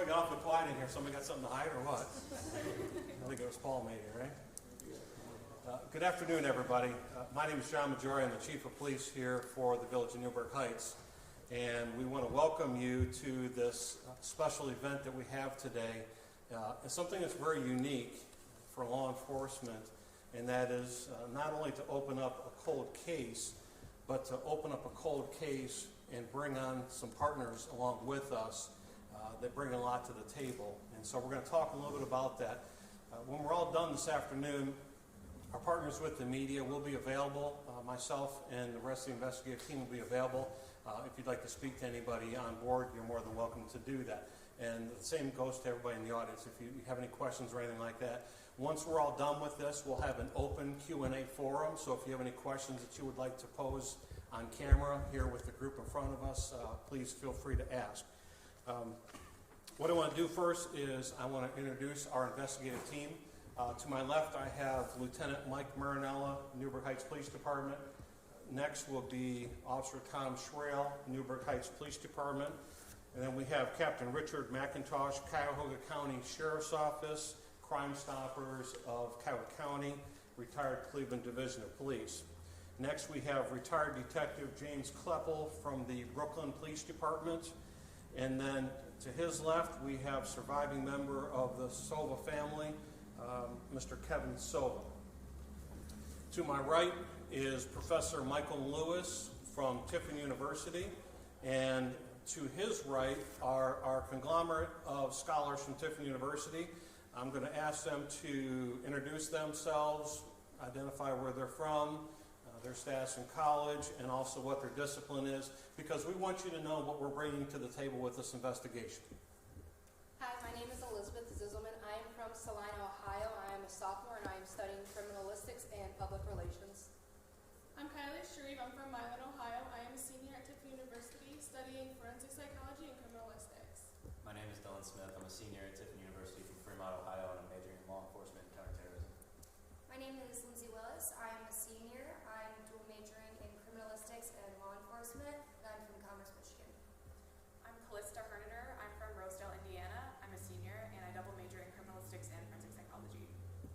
get awfully quiet in here. Somebody got something to hide or what? I think it was Paul maybe, right? Good afternoon, everybody. My name is John Majori. I'm the Chief of Police here for the Village of Newburgh Heights. And we want to welcome you to this special event that we have today. It's something that's very unique for law enforcement, and that is not only to open up a cold case, but to open up a cold case and bring on some partners along with us that bring a lot to the table. And so we're going to talk a little bit about that. When we're all done this afternoon, our partners with the media will be available. Myself and the rest of the investigative team will be available. If you'd like to speak to anybody on board, you're more than welcome to do that. And the same goes to everybody in the audience. If you have any questions or anything like that, once we're all done with this, we'll have an open Q&A forum. So if you have any questions that you would like to pose on camera here with the group in front of us, please feel free to ask. What I want to do first is I want to introduce our investigative team. To my left, I have Lieutenant Mike Marinella, Newburgh Heights Police Department. Next will be Officer Tom Schrail, Newburgh Heights Police Department. And then we have Captain Richard McIntosh, Cuyahoga County Sheriff's Office, Crime Stoppers of Cuyahoga County, retired Cleveland Division of Police. Next, we have retired Detective James Kleppel from the Brooklyn Police Department. And then to his left, we have surviving member of the Sova family, Mr. Kurt Sova. To my right is Professor Michael Lewis from Tiffin University, and to his right are our conglomerate of scholars from Tiffin University. I'm going to ask them to introduce themselves, identify where they're from, their status in college, and also what their discipline is, because we want you to know what we're bringing to the table with this investigation. Hi, my name is Elizabeth Zisselman. I am from Salina, Ohio. I am a sophomore and I am studying criminalistics and public relations. I'm Kylie Sharif. I'm from Milan, Ohio. I am a senior at Tiffin University studying forensic psychology and criminalistics. My name is Dylan Smith. I'm a senior at Tiffin University from Fremont, Ohio, and I'm majoring in law enforcement and counterterrorism. My name is Lindsay Willis. I am a senior. I'm dual majoring in criminalistics and law enforcement, and I'm from Commerce, Michigan. I'm Callista Hernader. I'm from Rosedale, Indiana. I'm a senior, and I double major in criminalistics and forensic psychology.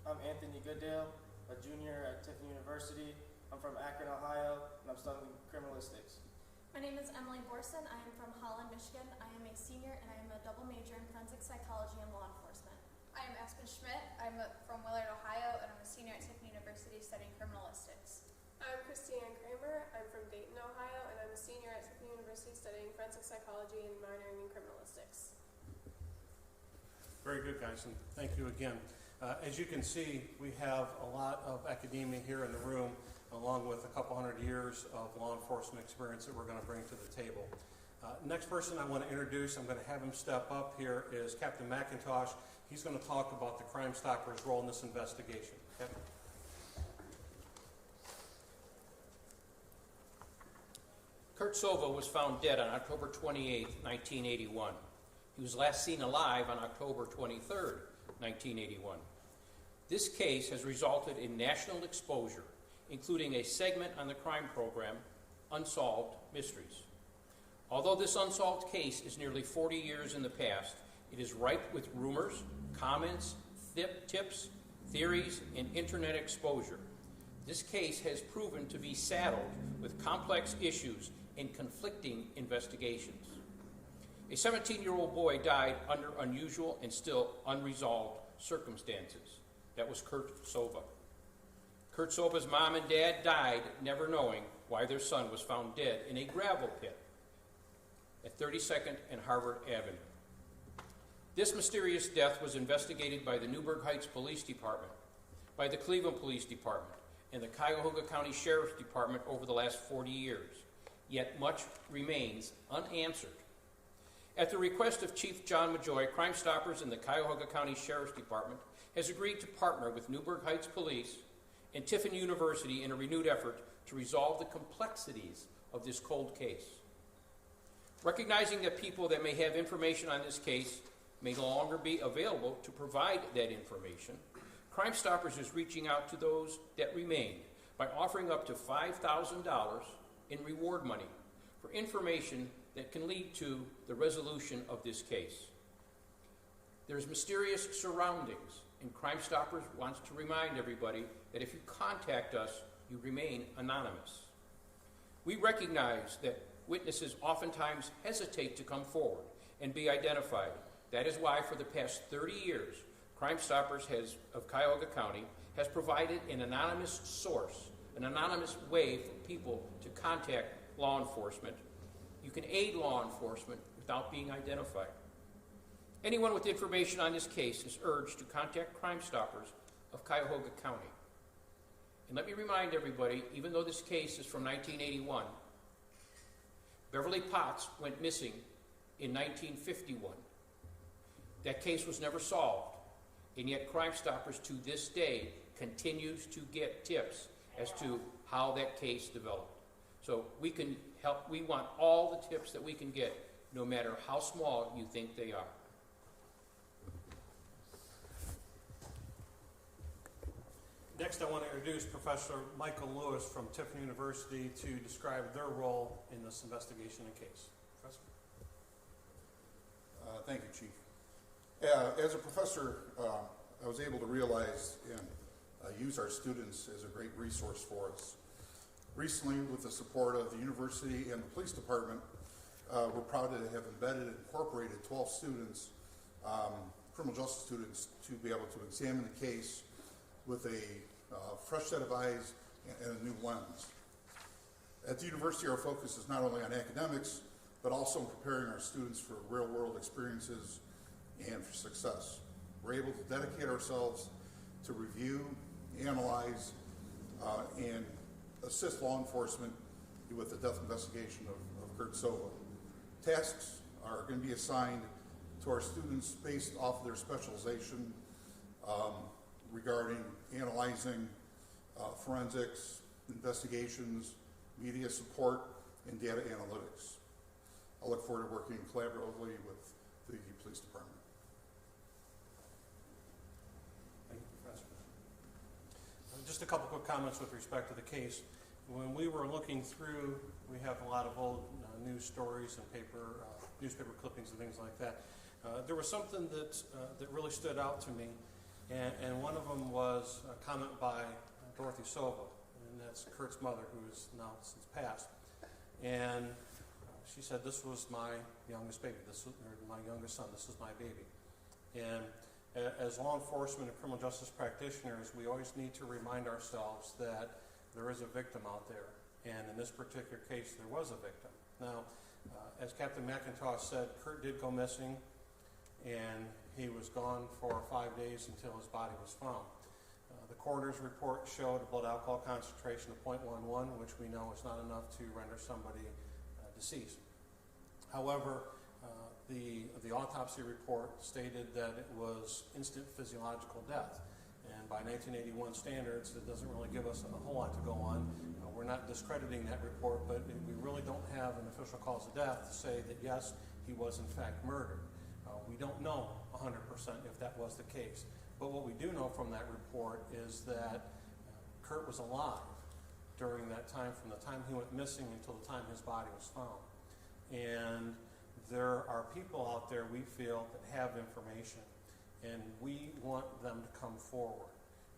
I'm Anthony Goodale, a junior at Tiffin University. I'm from Akron, Ohio, and I'm studying criminalistics. My name is Emily Borson. I am from Holland, Michigan. I am a senior, and I am a double major in forensic psychology and law enforcement. I am Aspen Schmidt. I'm from Willard, Ohio, and I'm a senior at Tiffin University studying criminalistics. I'm Christiane Kramer. I'm from Dayton, Ohio, and I'm a senior at Tiffin University studying forensic psychology and minoring in criminalistics. Very good, guys, and thank you again. As you can see, we have a lot of academia here in the room, along with a couple hundred years of law enforcement experience that we're going to bring to the table. Next person I want to introduce, I'm going to have him step up here, is Captain McIntosh. He's going to talk about the Crime Stoppers' role in this investigation. Captain? Kurt Sova was found dead on October 28, 1981. He was last seen alive on October 23, 1981. This case has resulted in national exposure, including a segment on the crime program, Unsolved Mysteries. Although this unsolved case is nearly 40 years in the past, it is ripe with rumors, comments, tips, theories, and internet exposure. This case has proven to be saddled with complex issues and conflicting investigations. A 17-year-old boy died under unusual and still unresolved circumstances. That was Kurt Sova. Kurt Sova's mom and dad died never knowing why their son was found dead in a gravel pit at 32nd and Harvard Avenue. This mysterious death was investigated by the Newburgh Heights Police Department, by the Cleveland Police Department, and the Cuyahoga County Sheriff's Department over the last 40 years. Yet much remains unanswered. At the request of Chief John Majori, Crime Stoppers in the Cuyahoga County Sheriff's Department has agreed to partner with Newburgh Heights Police and Tiffin University in a renewed effort to resolve the complexities of this cold case. Recognizing that people that may have information on this case may no longer be available to provide that information, Crime Stoppers is reaching out to those that remain by offering up to $5,000 in reward money for information that can lead to the resolution of this case. There's mysterious surroundings, and Crime Stoppers wants to remind everybody that if you contact us, you remain anonymous. We recognize that witnesses oftentimes hesitate to come forward and be identified. That is why for the past 30 years, Crime Stoppers of Cuyahoga County has provided an anonymous source, an anonymous way for people to contact law enforcement. You can aid law enforcement without being identified. Anyone with information on this case is urged to contact Crime Stoppers of Cuyahoga County. And let me remind everybody, even though this case is from 1981, Beverly Potts went missing in 1951. That case was never solved, and yet Crime Stoppers to this day continues to get tips as to how that case developed. So we can help, we want all the tips that we can get, no matter how small you think they are. Next, I want to introduce Professor Michael Lewis from Tiffin University to describe their role in this investigation and case. Professor? Thank you, Chief. As a professor, I was able to realize and use our students as a great resource for us. Recently, with the support of the university and the police department, we're proud to have embedded and incorporated 12 students, criminal justice students, to be able to examine the case with a fresh set of eyes and a new lens. At the university, our focus is not only on academics, but also in preparing our students for real-world experiences and for success. We're able to dedicate ourselves to review, analyze, and assist law enforcement with the death investigation of Kurt Sova. Tasks are going to be assigned to our students based off of their specialization regarding analyzing forensics, investigations, media support, and data analytics. I look forward to working collaboratively with the police department. Thank you, Professor. Just a couple quick comments with respect to the case. When we were looking through, we have a lot of old news stories and newspaper clippings and things like that. There was something that really stood out to me, and one of them was a comment by Dorothy Sova, and that's Kurt's mother, who is now since passed. And she said, "This was my youngest baby. My youngest son. This is my baby." And as law enforcement and criminal justice practitioners, we always need to remind ourselves that there is a victim out there. And in this particular case, there was a victim. Now, as Captain McIntosh said, Kurt did go missing, and he was gone for 5 days until his body was found. The coroner's report showed a blood alcohol concentration of 0.11, which we know is not enough to render somebody deceased. However, the autopsy report stated that it was instant physiological death. And by 1981 standards, it doesn't really give us a whole lot to go on. We're not discrediting that report, but we really don't have an official cause of death to say that, yes, he was in fact murdered. We don't know 100% if that was the case. But what we do know from that report is that Kurt was alive during that time, from the time he went missing until the time his body was found. And there are people out there, we feel, that have information, and we want them to come forward.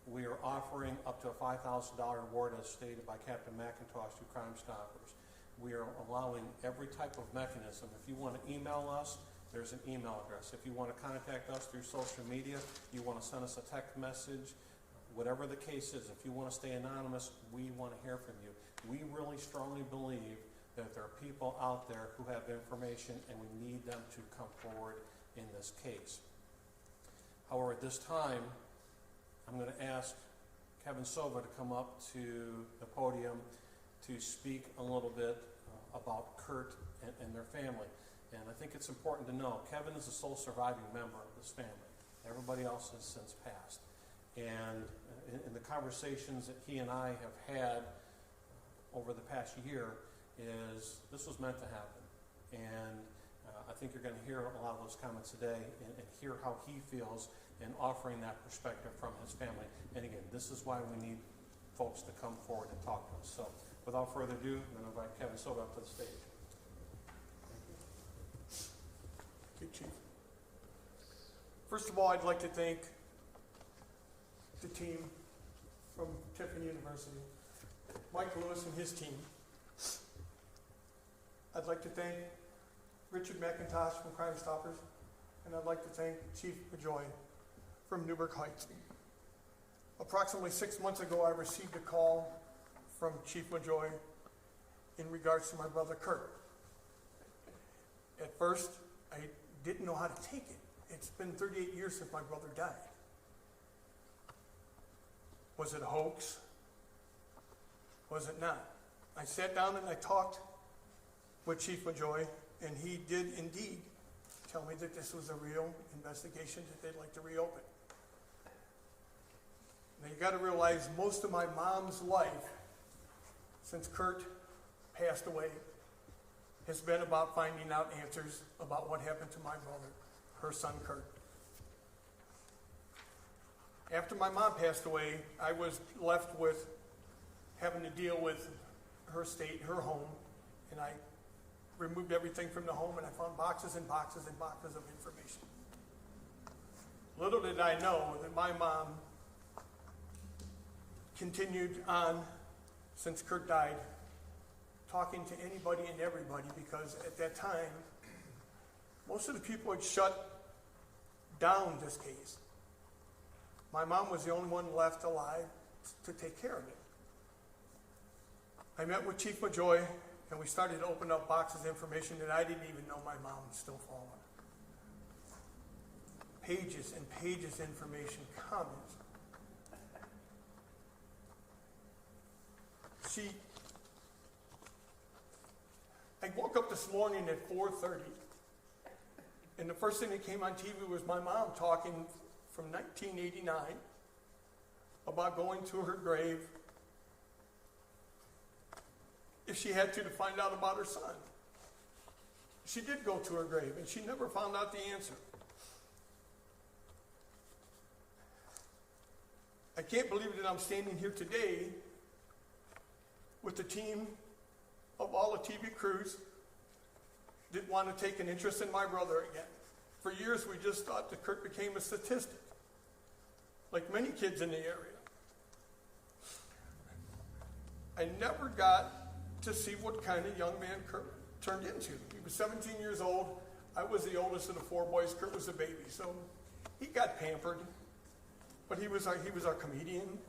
We are offering up to a $5,000 reward, as stated by Captain McIntosh, to Crime Stoppers. We are allowing every type of mechanism. If you want to email us, there's an email address. If you want to contact us through social media, you want to send us a text message, whatever the case is, if you want to stay anonymous, we want to hear from you. We really strongly believe that there are people out there who have information, and we need them to come forward in this case. However, at this time, I'm going to ask Kevin Sova to come up to the podium to speak a little bit about Kurt and their family. And I think it's important to know, Kevin is the sole surviving member of this family. Everybody else has since passed. And in the conversations that he and I have had over the past year, is this was meant to happen. And I think you're going to hear a lot of those comments today and hear how he feels in offering that perspective from his family. And again, this is why we need folks to come forward and talk to us. So without further ado, I'm going to invite Kevin Sova up to the stage. Okay, Chief. First of all, I'd like to thank the team from Tiffin University, Mike Lewis and his team. I'd like to thank Richard McIntosh from Crime Stoppers, and I'd like to thank Chief Majoy from Newburgh Heights. Approximately 6 months ago, I received a call from Chief Majoy in regards to my brother Kurt. At first, I didn't know how to take it. It's been 38 years since my brother died. Was it a hoax? Was it not? I sat down and I talked with Chief Majoy, and he did indeed tell me that this was a real investigation that they'd like to reopen. Now you got to realize most of my mom's life, since Kurt passed away, has been about finding out answers about what happened to my brother, her son Kurt. After my mom passed away, I was left with having to deal with her state, her home, and I removed everything from the home, and I found boxes and boxes and boxes of information. Little did I know that my mom continued on, since Kurt died, talking to anybody and everybody, because at that time, most of the people had shut down this case. My mom was the only one left alive to take care of it. I met with Chief Majoy, and we started to open up boxes of information that I didn't even know my mom was still following. Pages and pages of information, comments. I woke up this morning at 4:30, and the first thing that came on TV was my mom talking from 1989 about going to her grave if she had to find out about her son. She did go to her grave, and she never found out the answer. I can't believe that I'm standing here today with the team of all the TV crews that want to take an interest in my brother again. For years, we just thought that Kurt became a statistic, like many kids in the area. I never got to see what kind of young man Kurt turned into. He was 17 years old. I was the oldest of the four boys. Kurt was a baby, so he got pampered. But he was our comedian.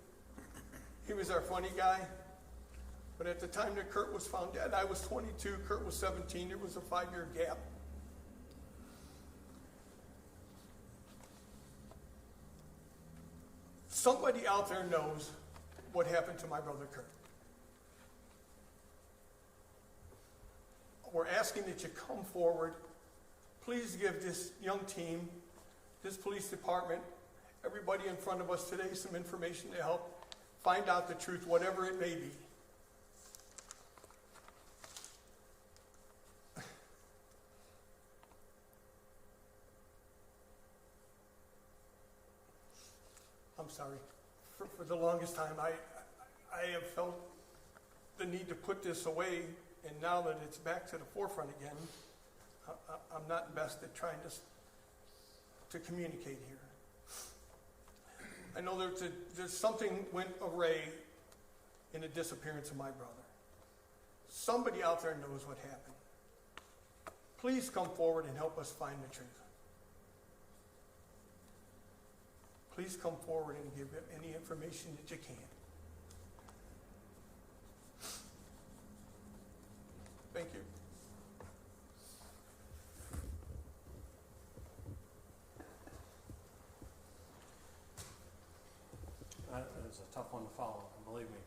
He was our funny guy. But at the time that Kurt was found dead, I was 22, Kurt was 17. There was a 5-year gap. Somebody out there knows what happened to my brother Kurt. We're asking that you come forward. Please give this young team, this police department, everybody in front of us today some information to help find out the truth, whatever it may be. I'm sorry. For the longest time, I have felt the need to put this away, and now that it's back to the forefront again, I'm not best at trying to communicate here. I know there's something went awry in the disappearance of my brother. Somebody out there knows what happened. Please come forward and help us find the truth. Please come forward and give any information that you can. Thank you. It's a tough one to follow, believe me.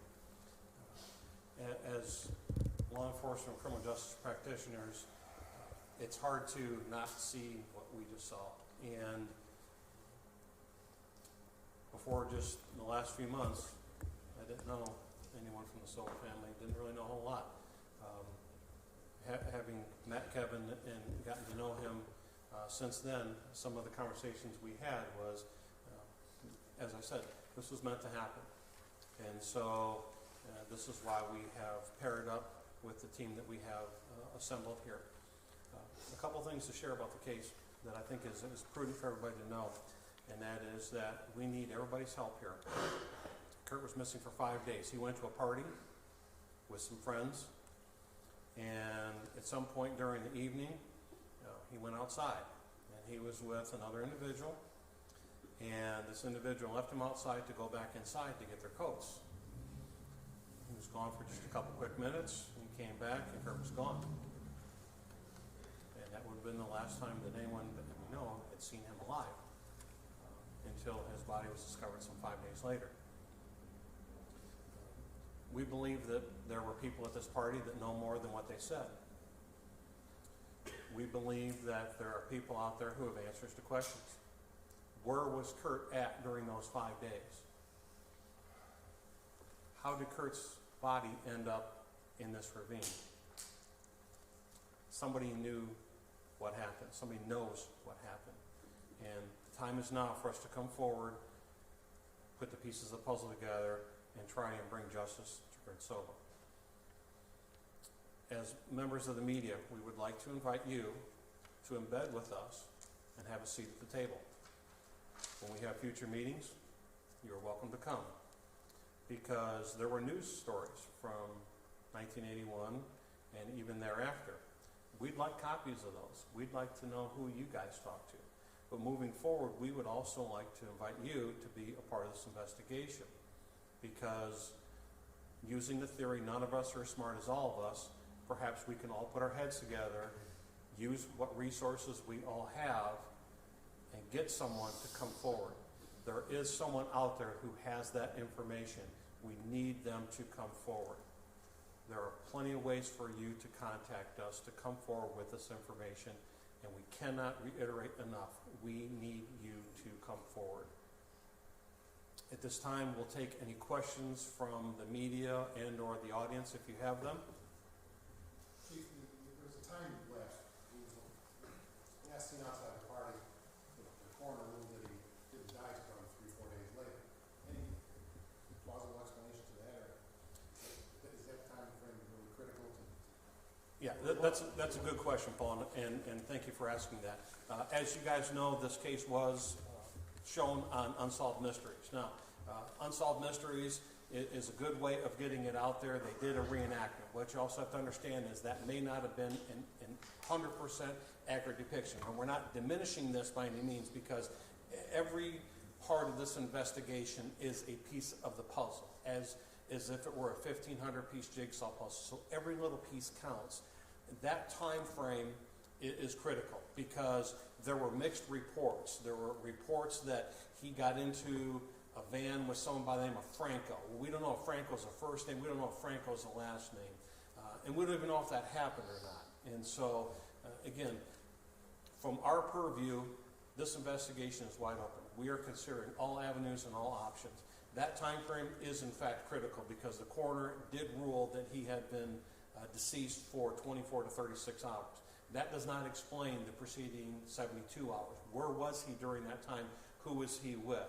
As law enforcement and criminal justice practitioners, it's hard to not see what we just saw. And before just the last few months, I didn't know anyone from the Sova family, didn't really know a whole lot. Having met Kevin and gotten to know him since then, some of the conversations we had was, as I said, this was meant to happen. And so this is why we have paired up with the team that we have assembled here. A couple things to share about the case. that I think is prudent for everybody to know, and that is that we need everybody's help here. Kurt was missing for 5 days. He went to a party with some friends, and at some point during the evening, he went outside, and he was with another individual, and this individual left him outside to go back inside to get their coats. He was gone for just a couple quick minutes. He came back, and Kurt was gone. And that would have been the last time that anyone that we know had seen him alive, until his body was discovered some 5 days later. We believe that there were people at this party that know more than what they said. We believe that there are people out there who have answers to questions. Where was Kurt at during those 5 days? How did Kurt's body end up in this ravine? Somebody knew what happened. Somebody knows what happened. And the time is now for us to come forward, put the pieces of the puzzle together, and try and bring justice to Kurt Sova. As members of the media, we would like to invite you to embed with us and have a seat at the table. When we have future meetings, you're welcome to come, because there were news stories from 1981 and even thereafter. We'd like copies of those. We'd like to know who you guys talked to. But moving forward, we would also like to invite you to be a part of this investigation, because using the theory, none of us are as smart as all of us, perhaps we can all put our heads together, use what resources we all have, and get someone to come forward. There is someone out there who has that information. We need them to come forward. There are plenty of ways for you to contact us, to come forward with this information, and we cannot reiterate enough, we need you to come forward. At this time, we'll take any questions from the media and or the audience if you have them. Chief, there was a time left. He was last seen outside the party. The coroner ruled that he didn't die until 3 or 4 days later. Any plausible explanation to that, or is that time frame really critical to? Yeah, that's a good question, Paul, and thank you for asking that. As you guys know, this case was shown on Unsolved Mysteries. Now, Unsolved Mysteries is a good way of getting it out there. They did a reenactment. What you also have to understand is that may not have been an 100% accurate depiction. And we're not diminishing this by any means, because every part of this investigation is a piece of the puzzle, as if it were a 1,500-piece jigsaw puzzle. So every little piece counts. That time frame is critical, because there were mixed reports. There were reports that he got into a van with someone by the name of Franco. Well, we don't know if Franco's a first name. We don't know if Franco's a last name. And we don't even know if that happened or not. And so, again, from our purview, this investigation is wide open. We are considering all avenues and all options. That time frame is, in fact, critical, because the coroner did rule that he had been deceased for 24 to 36 hours. That does not explain the preceding 72 hours. Where was he during that time? Who was he with?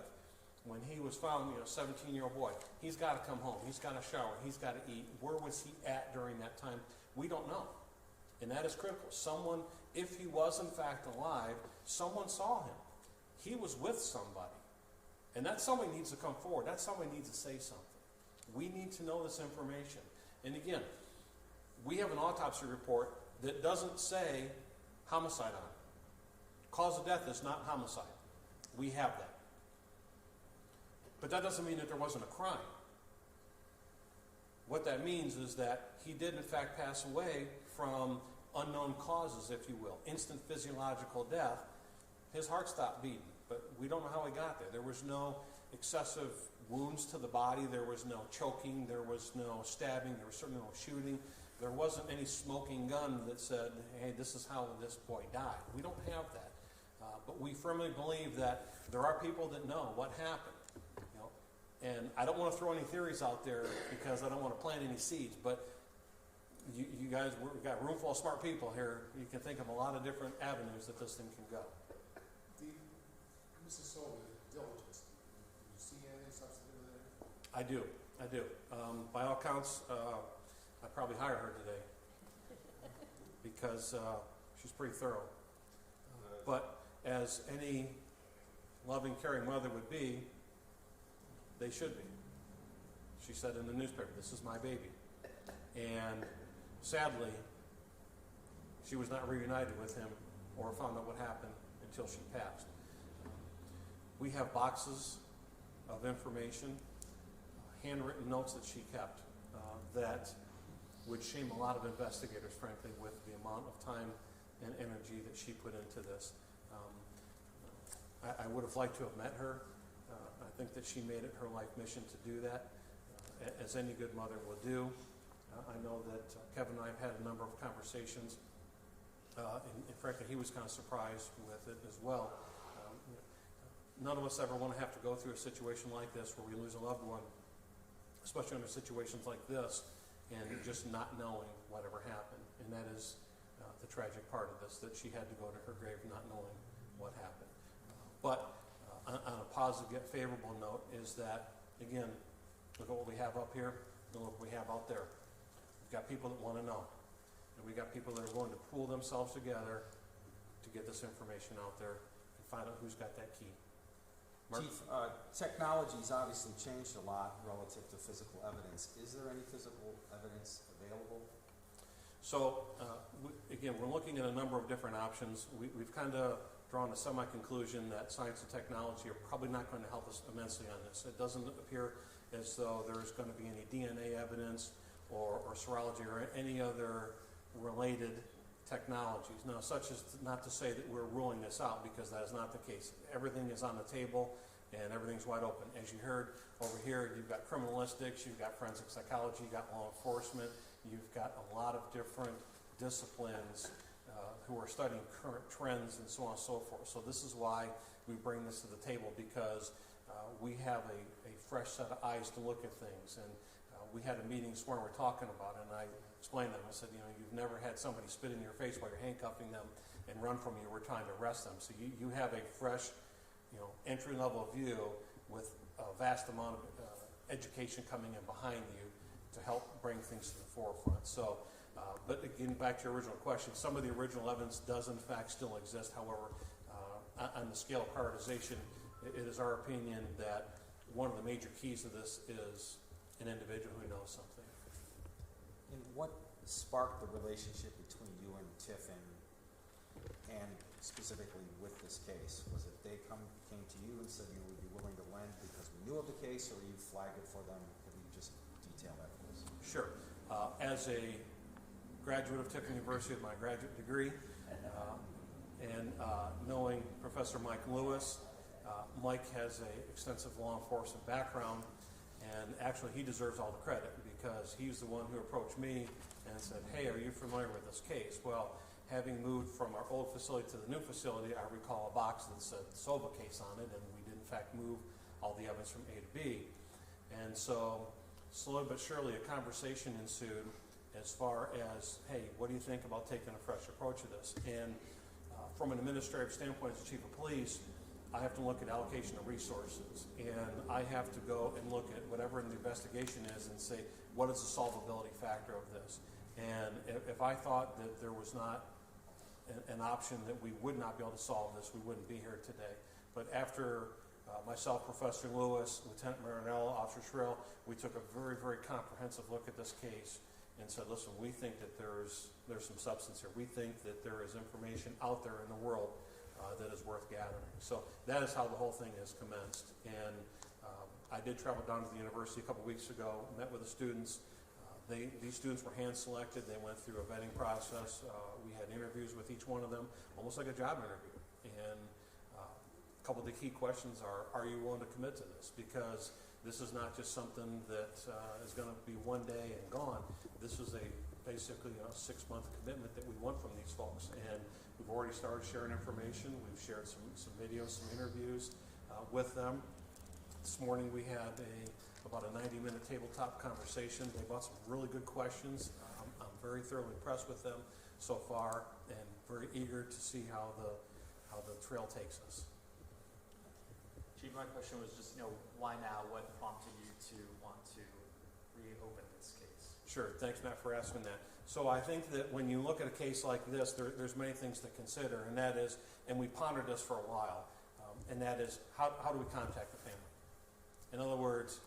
When he was found, 17-year-old boy, he's got to come home. He's got to shower. He's got to eat. Where was he at during that time? We don't know. And that is critical. Someone, if he was in fact alive, someone saw him. He was with somebody. And that somebody needs to come forward. That somebody needs to say something. We need to know this information. And again, we have an autopsy report that doesn't say homicide on it. Cause of death is not homicide. We have that. But that doesn't mean that there wasn't a crime. What that means is that he did in fact pass away from unknown causes, if you will. Instant physiological death. His heart stopped beating, but we don't know how he got there. There was no excessive wounds to the body. There was no choking. There was no stabbing. There was certainly no shooting. There wasn't any smoking gun that said, hey, this is how this boy died. We don't have that. But we firmly believe that there are people that know what happened. And I don't want to throw any theories out there, because I don't want to plant any seeds, but you guys, we've got a room full of smart people here. You can think of a lot of different avenues that this thing can go. Mrs. Sova, diligence, do you see anything substantive there? I do. By all counts, I'd probably hire her today, because she's pretty thorough. But as any loving, caring mother would be, they should be. She said in the newspaper, "This is my baby." And sadly, she was not reunited with him or found out what happened until she passed. We have boxes of information, handwritten notes that she kept that would shame a lot of investigators, frankly, with the amount of time and energy that she put into this. I would have liked to have met her. I think that she made it her life mission to do that, as any good mother will do. I know that Kevin and I have had a number of conversations, and frankly, he was kind of surprised with it as well. None of us ever want to have to go through a situation like this where we lose a loved one, especially under situations like this, and just not knowing whatever happened. And that is the tragic part of this, that she had to go to her grave not knowing what happened. But on a positive yet favorable note is that, again, look at what we have up here and look what we have out there. We've got people that want to know. And we've got people that are willing to pool themselves together to get this information out there and find out who's got that key. Mark? Chief, technology's obviously changed a lot relative to physical evidence. Is there any physical evidence available? So, again, we're looking at a number of different options. We've kind of drawn a semi-conclusion that science and technology are probably not going to help us immensely on this. It doesn't appear as though there's going to be any DNA evidence or serology or any other related technologies. Now, such as not to say that we're ruling this out, because that is not the case. Everything is on the table and everything's wide open. As you heard over here, you've got criminalistics, you've got forensic psychology, you've got law enforcement, you've got a lot of different disciplines who are studying current trends and so on and so forth. So this is why we bring this to the table, because we have a fresh set of eyes to look at things. And we had a meeting this morning we're talking about it, and I explained to them, I said, you've never had somebody spit in your face while you're handcuffing them and run from you. We're trying to arrest them. So you have a fresh, entry-level view with a vast amount of education coming in behind you to help bring things to the forefront. So, but again, back to your original question, some of the original evidence does in fact still exist. However, on the scale of prioritization, it is our opinion that one of the major keys to this is an individual who knows something. And what sparked the relationship between you and Tiffin, and specifically with this case? Was it they came to you and said you would be willing to lend because we knew of the case, or you flagged it for them? Can you just detail that for us? Sure. As a graduate of Tiffin University with my graduate degree, and knowing Professor Mike Lewis, Mike has an extensive law enforcement background, and actually he deserves all the credit, because he's the one who approached me and said, "Hey, are you familiar with this case?" Well, having moved from our old facility to the new facility, I recall a box that said Sova case on it, and we did in fact move all the evidence from A to B. And so slowly but surely a conversation ensued as far as, hey, what do you think about taking a fresh approach to this? And from an administrative standpoint, as chief of police, I have to look at allocation of resources, and I have to go and look at whatever the investigation is and say, what is the solvability factor of this? And if I thought that there was not an option that we would not be able to solve this, we wouldn't be here today. But after myself, Professor Lewis, Lieutenant Marinello, Officer Schrill, we took a very, very comprehensive look at this case and said, listen, we think that there's some substance here. We think that there is information out there in the world that is worth gathering. So that is how the whole thing has commenced. And I did travel down to the university a couple weeks ago, met with the students. These students were hand-selected. They went through a vetting process. We had interviews with each one of them, almost like a job interview. And a couple of the key questions are you willing to commit to this? Because this is not just something that is going to be one day and gone. This is basically a 6-month commitment that we want from these folks. And we've already started sharing information. We've shared some videos, some interviews with them. This morning we had about a 90-minute tabletop conversation. They brought some really good questions. I'm very thoroughly impressed with them so far, and very eager to see how the trail takes us. Chief, my question was just, why now? What prompted you to want to reopen this case? Sure. Thanks, Matt, for asking that. So I think that when you look at a case like this, there's many things to consider, and that is, and we pondered this for a while, and that is, how do we contact the family? In other words,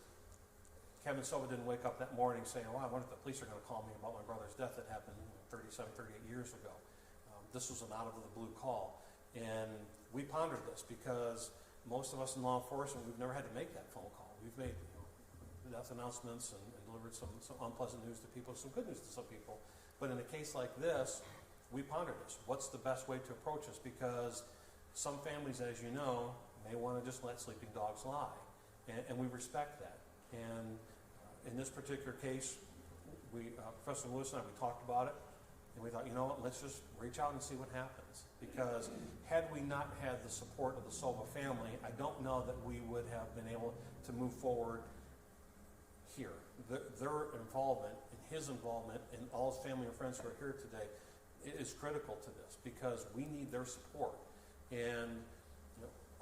Kevin Sova didn't wake up that morning saying, "Well, I wonder if the police are going to call me about my brother's death that happened 37, 38 years ago." This was an out-of-the-blue call. And we pondered this because most of us in law enforcement, we've never had to make that phone call. We've made death announcements and delivered some unpleasant news to people, some good news to some people. But in a case like this, we pondered this. What's the best way to approach this? Because some families, as you know, may want to just let sleeping dogs lie. And we respect that. And in this particular case, Professor Lewis and I, we talked about it. And we thought, you know what, let's just reach out and see what happens. Because had we not had the support of the Sova family, I don't know that we would have been able to move forward here. Their involvement and his involvement and all his family and friends who are here today is critical to this because we need their support. And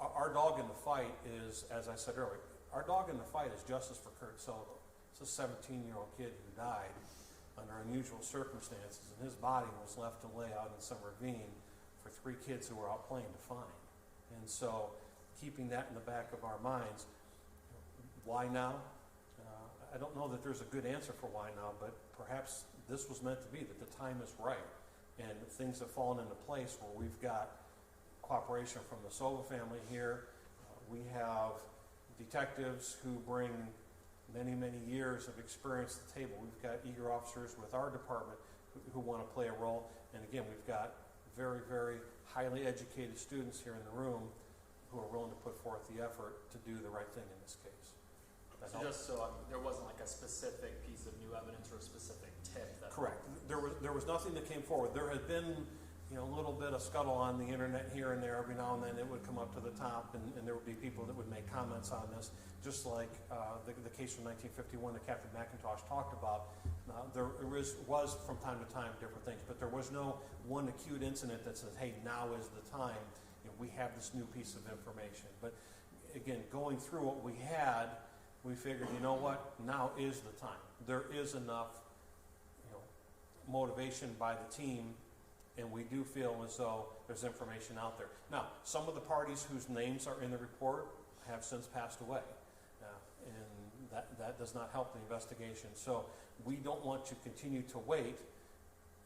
our dog in the fight is, as I said earlier, our dog in the fight is justice for Kurt Sova. It's a 17-year-old kid who died under unusual circumstances, and his body was left to lay out in some ravine for 3 kids who were out playing to find. And so, keeping that in the back of our minds, why now? I don't know that there's a good answer for why now, but perhaps this was meant to be, that the time is right, and things have fallen into place where we've got cooperation from the Sova family here. We have detectives who bring many, many years of experience to the table. We've got eager officers with our department who want to play a role. And again, we've got very, very highly educated students here in the room who are willing to put forth the effort to do the right thing in this case. So just so there wasn't like a specific piece of new evidence or a specific tip that... Correct. There was nothing that came forward. There had been a little bit of scuttle on the internet here and there. Every now and then it would come up to the top, and there would be people that would make comments on this, just like the case from 1951 that Captain McIntosh talked about. There was from time to time different things, but there was no one acute incident that says, hey, now is the time. We have this new piece of information. But again, going through what we had, we figured, you know what, now is the time. There is enough motivation by the team, and we do feel as though there's information out there. Now, some of the parties whose names are in the report have since passed away, and that does not help the investigation. So we don't want to continue to wait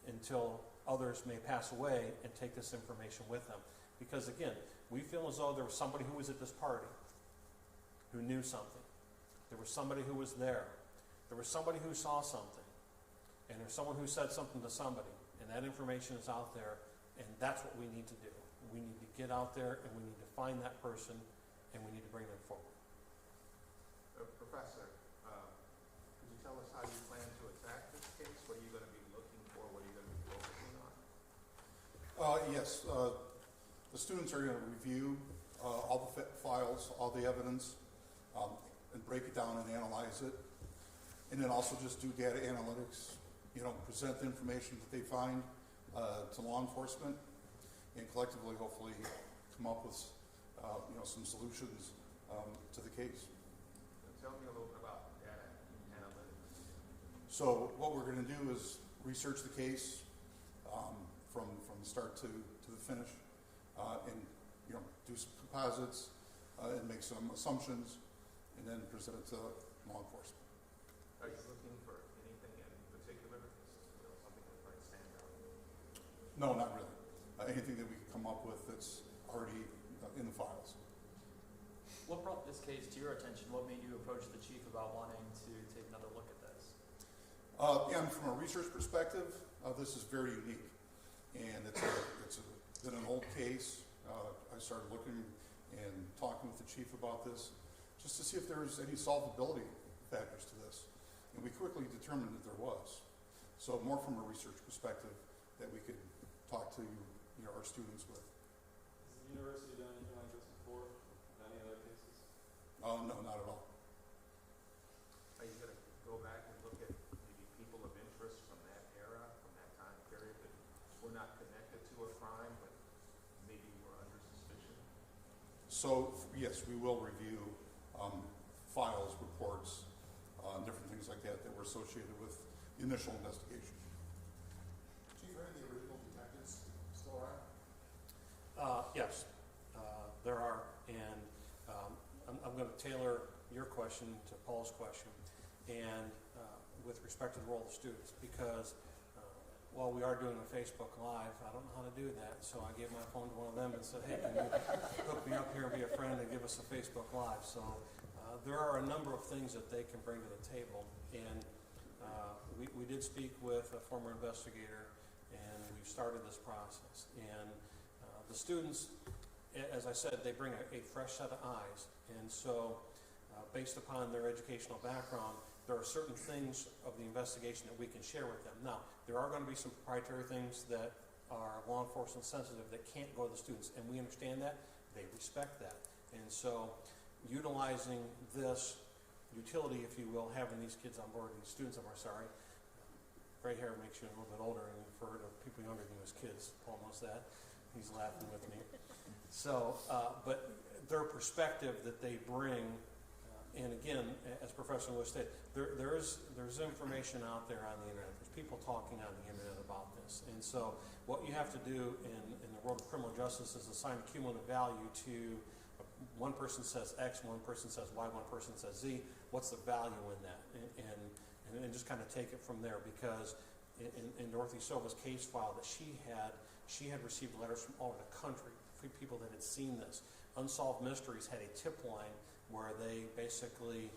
until others may pass away and take this information with them. Because again, we feel as though there was somebody who was at this party who knew something. There was somebody who was there. There was somebody who saw something. And there's someone who said something to somebody. And that information is out there, and that's what we need to do. We need to get out there, and we need to find that person, and we need to bring them forward. Professor, could you tell us how you plan to attack this case? What are you going to be looking for? What are you going to be focusing on? Yes, the students are going to review all the files, all the evidence, and break it down and analyze it. And then also just do data analytics, present the information that they find to law enforcement, and collectively, hopefully, come up with, some solutions to the case. Tell me a little bit about data analytics. So what we're going to do is research the case from the start to the finish, and do some composites and make some assumptions, and then present it to law enforcement. Are you looking for anything in particular? Something that might stand out? No, not really. Anything that we can come up with that's already in the files. What brought this case to your attention? What made you approach the chief about wanting to take another look at this? And from a research perspective, this is very unique. And it's been an old case. I started looking and talking with the chief about this just to see if there was any solvability factors to this. And we quickly determined that there was. So more from a research perspective that we could talk to our students with. Has the university done anything like this before? Any other cases? No, not at all. Are you going to go back and look at maybe people of interest from that era, from that time period that were not connected to a crime, but maybe were under suspicion? So yes, we will review files, reports, different things like that that were associated with the initial investigation. Yes, there are, and I'm going to tailor your question to Paul's question, and with respect to the role of students, because while we are doing a Facebook Live, I don't know how to do that, so I gave my phone to one of them and said, hey, can you hook me up here and be a friend and give us a Facebook Live? So there are a number of things that they can bring to the table, and we did speak with a former investigator, and we've started this process. And the students, as I said, they bring a fresh set of eyes, and so based upon their educational background, there are certain things of the investigation that we can share with them. Now, there are going to be some proprietary things that are law enforcement sensitive that can't go to the students, and we understand that. They respect that. And so utilizing this utility, if you will, having these kids on board, these students of ours, sorry, gray hair makes you a little bit older, and we've heard of people younger than you as kids. Paul knows that. He's laughing with me. So, but their perspective that they bring, and again, as Professor Lewis stated, there's information out there on the internet. There's people talking on the internet about this. And so what you have to do in the world of criminal justice is assign a cumulative value to one person says X, one person says Y, one person says Z. What's the value in that? And just kind of take it from there, because in Dorothy Sova's case file that she had received letters from all over the country, people that had seen this. Unsolved Mysteries had a tip line where they basically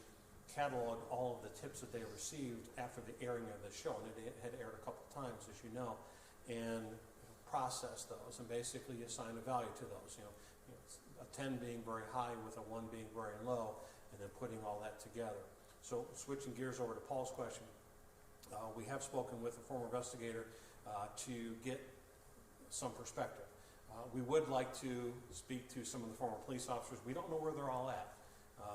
cataloged all of the tips that they received after the airing of the show, and it had aired a couple times, as you know, and processed those and basically assign a value to those. A 10 being very high with a 1 being very low, and then putting all that together. So switching gears over to Paul's question, we have spoken with a former investigator to get some perspective. We would like to speak to some of the former police officers. We don't know where they're all at.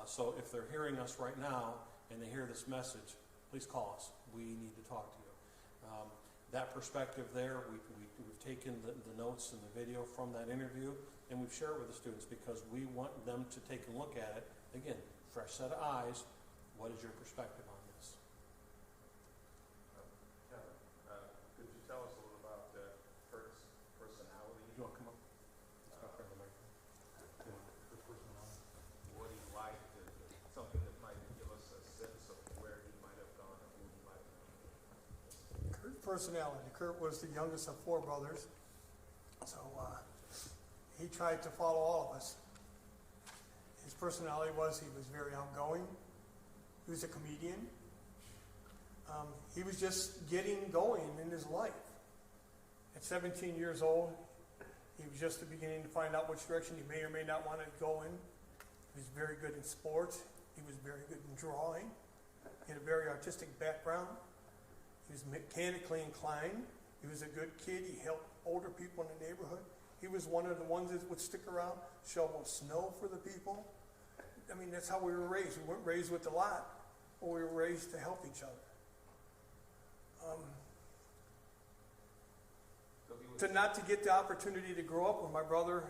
So if they're hearing us right now and they hear this message, please call us. We need to talk to you. That perspective there, we've taken the notes and the video from that interview, and we've shared it with the students because we want them to take a look at it. Again, fresh set of eyes. What is your perspective on this? Kevin, could you tell us a little about Kurt's personality? You want to come up? Let's go for the microphone. Kurt's personality. What he liked, something that might give us a sense of where he might have gone or who he might have been. Kurt's personality. Kurt was the youngest of 4 brothers, so he tried to follow all of us. His personality was he was very outgoing. He was a comedian. He was just getting going in his life. At 17 years old, he was just beginning to find out which direction he may or may not want to go in. He was very good in sports. He was very good in drawing. He had a very artistic background. He was mechanically inclined. He was a good kid. He helped older people in the neighborhood. He was one of the ones that would stick around, shovel snow for the people. I mean, that's how we were raised. We weren't raised with a lot, but we were raised to help each other. Not to get the opportunity to grow up with my brother,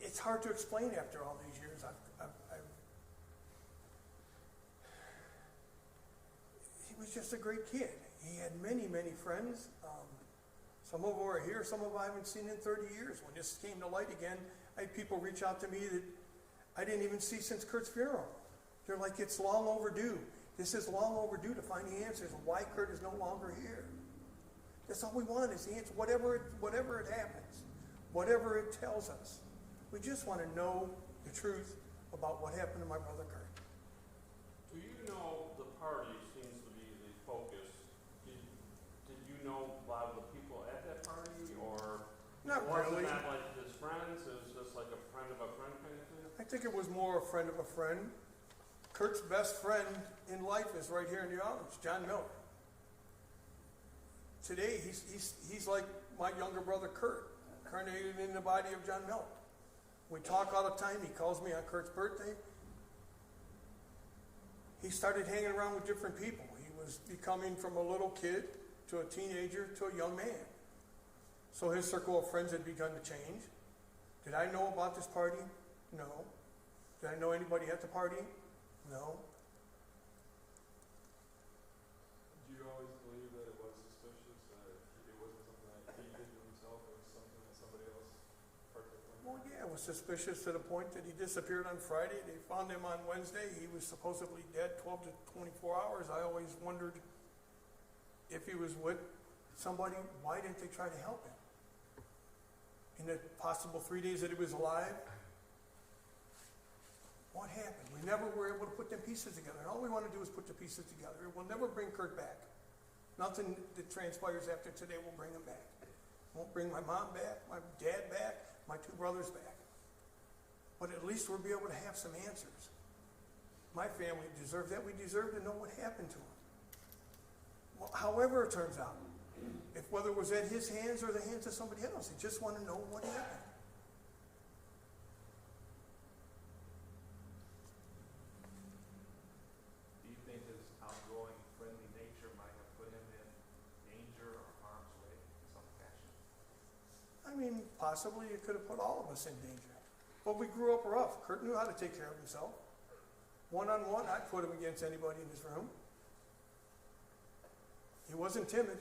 it's hard to explain after all these years. He was just a great kid. He had many, many friends. Some of them are here, some of them I haven't seen in 30 years. When this came to light again, I had people reach out to me that I didn't even see since Kurt's funeral. They're like, it's long overdue. This is long overdue to find the answers of why Kurt is no longer here. That's all we want is the answer, whatever it happens, whatever it tells us. We just want to know the truth about what happened to my brother Kurt. Do you know the party seems to be the focus? Did you know a lot of the people at that party, or Not wasn't really. that like his friends? It was just like a friend of a friend kind of thing? I think it was more a friend of a friend. Kurt's best friend in life is right here in the audience, John Miller. Today, he's like my younger brother Kurt, incarnated in the body of John Miller. We talk all the time. He calls me on Kurt's birthday. He started hanging around with different people. He was becoming from a little kid to a teenager to a young man. So his circle of friends had begun to change. Did I know about this party? No. Did I know anybody at the party? No. Did you always believe that it was suspicious, that it wasn't something that he did to himself, it was something that somebody else Yeah, was suspicious to the point that he disappeared on Friday. They found him on Wednesday. He was supposedly dead 12 to 24 hours. I always wondered if he was with somebody, why didn't they try to help him? In the possible 3 days that he was alive, what happened? We never were able to put them pieces together. And all we want to do is put the pieces together. We'll never bring Kurt back. Nothing that transpires after today will bring him back. Won't bring my mom back, my dad back, my two brothers back. But at least we'll be able to have some answers. My family deserves that. We deserve to know what happened to him. Well, however it turns out, if whether it was at his hands or the hands of somebody else, I just want to know what happened. Do you think his outgoing, friendly nature might have put him in danger or harm's way in some fashion? I mean, possibly it could have put all of us in danger. But we grew up rough. Kurt knew how to take care of himself. One-on-one, I'd put him against anybody in this room. He wasn't timid.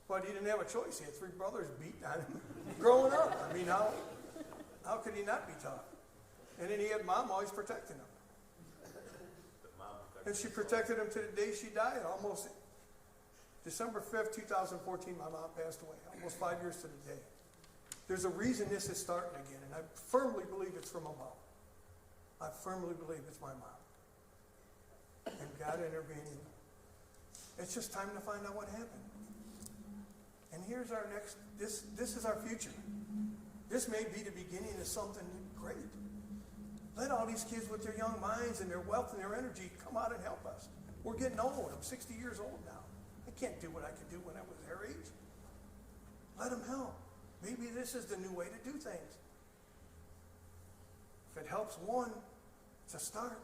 But he didn't have a choice. He had three brothers beating on him growing up. I mean, how could he not be tough? And then he had mom always protecting him. And she protected him to the day she died. Almost December 5th, 2014, my mom passed away. Almost 5 years to the day. There's a reason this is starting again, and I firmly believe it's from above. I firmly believe it's my mom. And God intervening. It's just time to find out what happened. And here's our next, this is our future. This may be the beginning of something great. Let all these kids with their young minds and their wealth and their energy come out and help us. We're getting old. I'm 60 years old now. I can't do what I could do when I was their age. Let them help. Maybe this is the new way to do things. If it helps one, it's a start.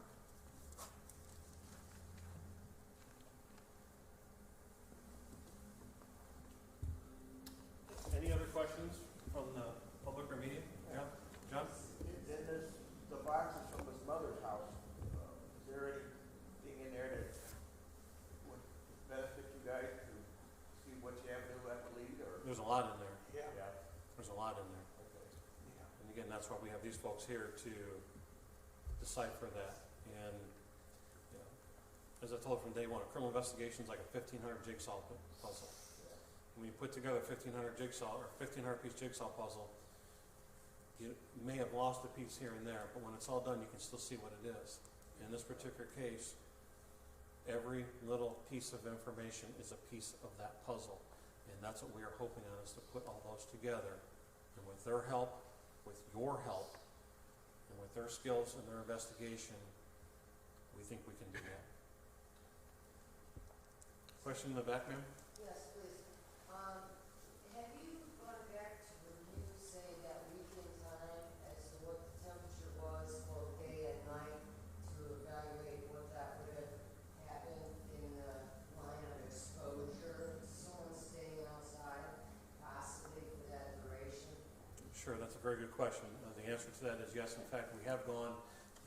Any other questions from the public or media? Yeah, John? In the boxes from his mother's house, is there anything in there that would benefit you guys to see which avenue that would lead? Or? There's a lot in there. Yeah. There's a lot in there. Okay. And again, that's why we have these folks here to decipher that. And you know, as I told from day one, a criminal investigation is like a 1,500 jigsaw puzzle. When you put together a 1,500 piece jigsaw puzzle, you may have lost a piece here and there, but when it's all done, you can still see what it is. In this particular case, every little piece of information is a piece of that puzzle. And that's what we are hoping on, is to put all those together. And with their help, with your help, and with their skills and their investigation, we think we can do that. Question in the back, ma'am? Yes, please. Have you gone back to review, say, that week in time as to what the temperature was for day and night to evaluate what that would have happened in the line of exposure? Someone staying outside, possibly for that duration? Sure, that's a very good question. The answer to that is yes. In fact, we have gone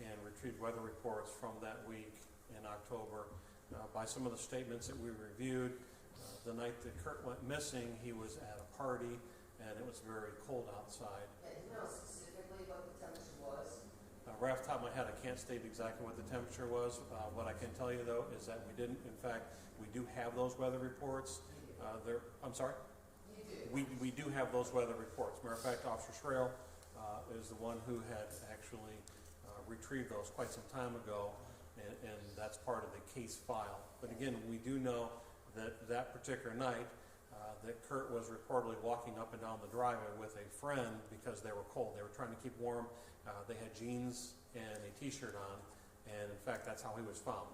and retrieved weather reports from that week in October. By some of the statements that we reviewed, the night that Kurt went missing, he was at a party, and it was very cold outside. Yeah, do you know specifically what the temperature was? Right off the top of my head, I can't state exactly what the temperature was. What I can tell you, though, is that we didn't. In fact, we do have those weather reports. I'm sorry? You do? We do have those weather reports. Matter of fact, Officer Schrail is the one who had actually retrieved those quite some time ago, and that's part of the case file. But again, we do know that particular night that Kurt was reportedly walking up and down the driveway with a friend because they were cold. They were trying to keep warm. They had jeans and a t-shirt on, and in fact, that's how he was found,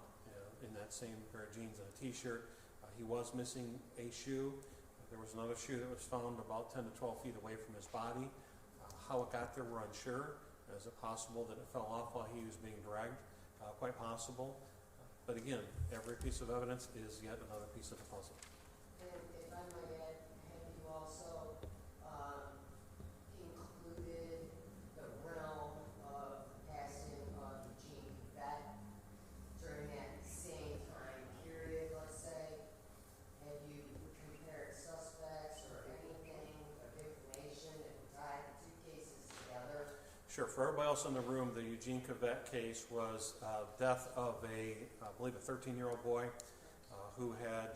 in that same pair of jeans and a t-shirt. He was missing a shoe. There was another shoe that was found about 10 to 12 feet away from his body. How it got there, we're unsure. Is it possible that it fell off while he was being dragged? Quite possible. But again, every piece of evidence is yet another piece of the puzzle. And if I might add, have you also included the realm of passing of Eugene Vet during that same time period, let's say? Have you compared suspects or anything of information that would tie the two cases together? Sure. For everybody else in the room, the Eugene Cavett case was death of I believe a 13-year-old boy who had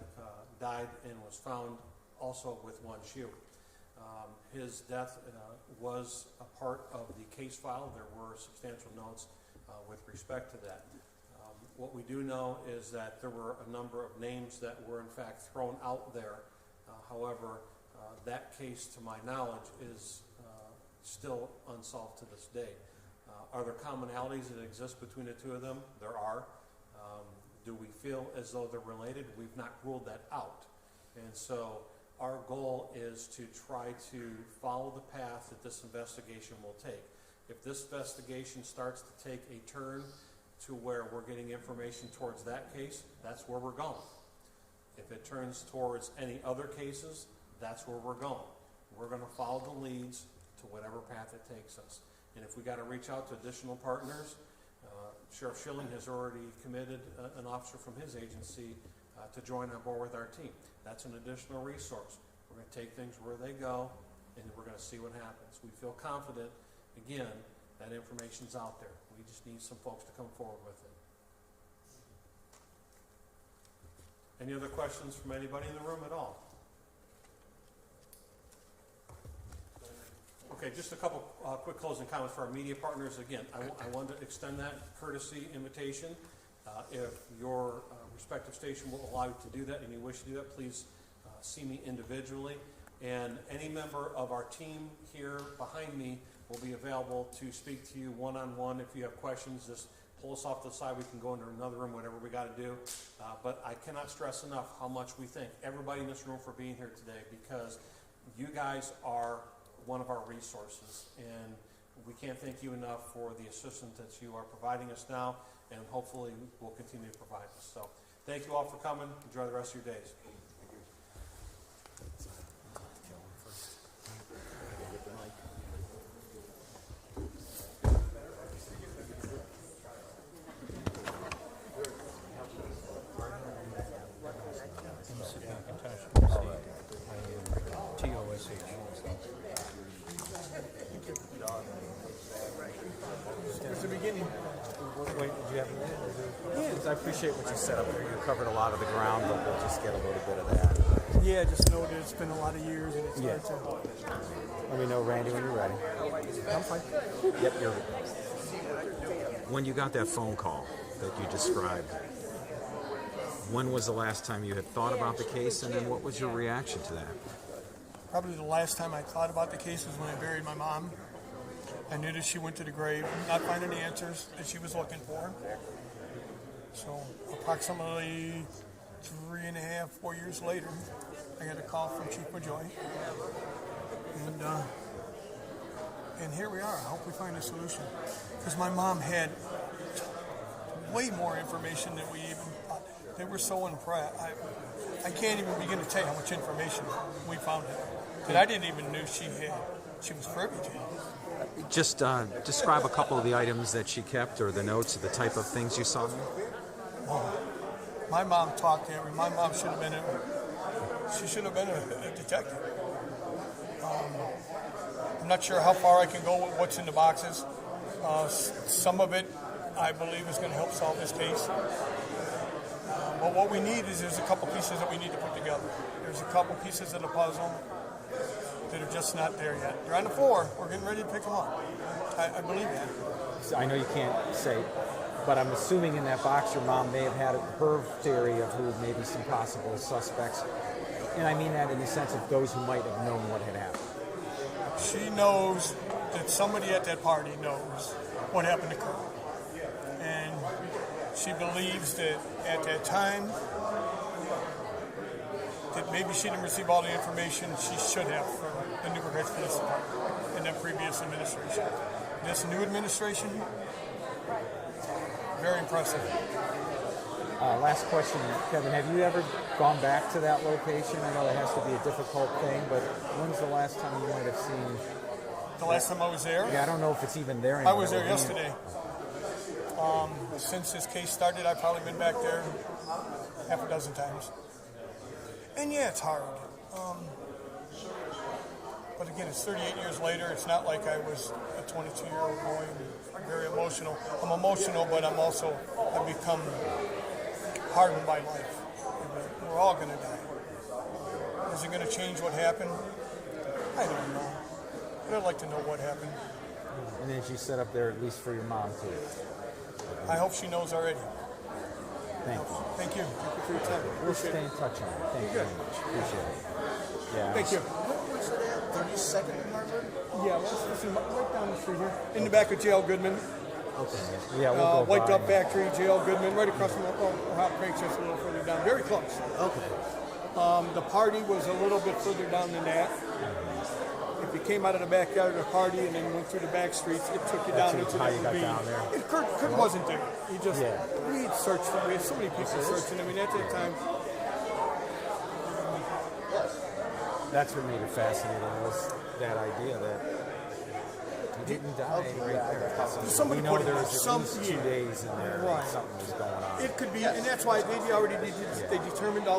died and was found also with one shoe. His death was a part of the case file. There were substantial notes with respect to that. What we do know is that there were a number of names that were in fact thrown out there. However, that case, to my knowledge, is still unsolved to this day. Are there commonalities that exist between the two of them? There are. Do we feel as though they're related? We've not ruled that out. And so our goal is to try to follow the path that this investigation will take. If this investigation starts to take a turn to where we're getting information towards that case, that's where we're going. If it turns towards any other cases, that's where we're going. We're going to follow the leads to whatever path it takes us. And if we got to reach out to additional partners, Sheriff Schilling has already committed an officer from his agency to join on board with our team. That's an additional resource. We're going to take things where they go, and we're going to see what happens. We feel confident, again, that information's out there. We just need some folks to come forward with it. Any other questions from anybody in the room at all? Okay, just a couple quick closing comments for our media partners. Again, I wanted to extend that courtesy invitation. If your respective station will allow you to do that and you wish to do that, please see me individually. And any member of our team here behind me will be available to speak to you one-on-one. If you have questions, just pull us off to the side. We can go into another room, whatever we got to do. But I cannot stress enough how much we thank everybody in this room for being here today, because you guys are one of our resources, and we can't thank you enough for the assistance that you are providing us now, and hopefully will continue to provide us. So thank you all for coming. Enjoy the rest of your days. It's the beginning. Wait, did you have a minute? I appreciate what you said up there. You covered a lot of the ground, but we'll just get a little bit of that. Yeah, just know that it's been a lot of years, and it's hard to... Let me know, Randy, when you're ready. I'm fine. Yep, you're ready. When you got that phone call that you described, when was the last time you had thought about the case, and then what was your reaction to that? Probably the last time I thought about the case was when I buried my mom. I knew that she went to the grave, not finding the answers that she was looking for. So approximately 3.5, 4 years later, I got a call from Chief Majoy. And here we are. I hope we find a solution. Because my mom had way more information than we even thought. They were so impressed. I can't even begin to tell you how much information we found that I didn't even know she was privy to. Just describe a couple of the items that she kept, or the notes, or the type of things you saw there. Well, my mom talked to everyone. My mom should have been a detective. I'm not sure how far I can go with what's in the boxes. Some of it, I believe, is going to help solve this case. But what we need is there's a couple pieces that we need to put together. There's a couple pieces of the puzzle that are just not there yet. They're on the floor. We're getting ready to pick them up. I believe that. So I know you can't say, but I'm assuming in that box your mom may have had her theory of who may be some possible suspects. And I mean that in the sense of those who might have known what had happened. She knows that somebody at that party knows what happened to Kurt. And she believes that at that time, that maybe she didn't receive all the information she should have from the Newburgh Heights Police Department in the previous administration. This new administration, very impressive. Last question, Kevin, have you ever gone back to that location? I know it has to be a difficult thing, but when's the last time you might have seen... The last time I was there? Yeah, I don't know if it's even there anymore. I was there yesterday. Since this case started, I've probably been back there half a dozen times. And yeah, it's hard. But again, it's 38 years later. It's not like I was a 22-year-old boy and very emotional. I'm emotional, but I've become hardened by life. We're all going to die. Is it going to change what happened? I don't know. But I'd like to know what happened. And then she set up there at least for your mom too. I hope she knows already. Thank you. Thank you. Thank you for your time. We'll stay in touch on it. Thank you very much. Appreciate it. Yeah. Thank you. 32nd and Harvard? Yeah, let's see, right down the street here. In the back of J.L. Goodman. Okay. Yeah, we'll go White by. Dove Factory, J.L. Goodman, right across from Hot Craig's just a little further down. Very close. Okay. The party was a little bit further down than that. If you came out of the backyard of the party and then went through the back streets, it took you down into the how you got ravine. down there. And Kurt wasn't there. He just, Yeah. we had searched for, we had so many people searching. I mean, at that time, That's what made it fascinating was that idea that he didn't die right there. somebody we know put there it was some, at least 2 days in there Right. that something was going on. It could be, and that's why they already they determined all the